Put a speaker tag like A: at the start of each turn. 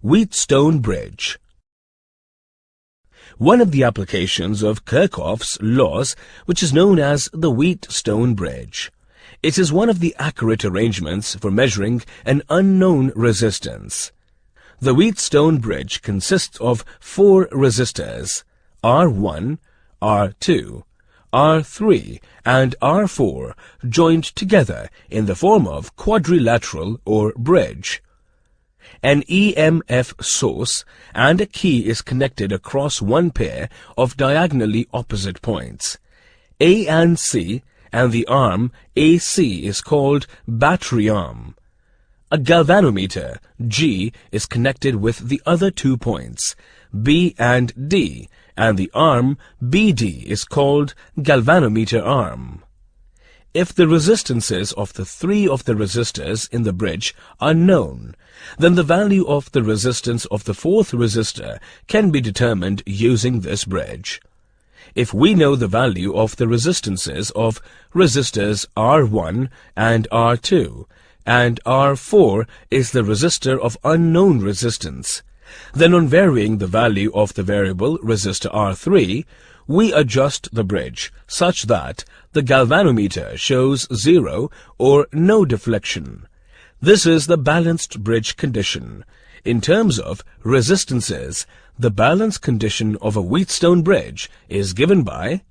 A: Wheatstone Bridge. One of the applications of Kirchhoff's laws, which is known as the Wheatstone Bridge. It is one of the accurate arrangements for measuring an unknown resistance. The Wheatstone Bridge consists of 4 resistors, R1, R2, R3 and R4 joined together in the form of quadrilateral or bridge. An EMF source and a key is connected across one pair of diagonally opposite points, A and C, and the arm AC is called battery arm. A galvanometer, G, is connected with the other 2 points, B and D, and the arm BD is called galvanometer arm. If the resistances of the 3 of the resistors in the bridge are known, then the value of the resistance of the 4th resistor can be determined using this bridge. If we know the value of the resistances of resistors R1 and R2, and R4 is the resistor of unknown resistance, then on varying the value of the variable resistor R3, we adjust the bridge such that the galvanometer shows 0 or no deflection. This is the balanced bridge condition. In terms of resistances, the balance condition of a Wheatstone bridge is given by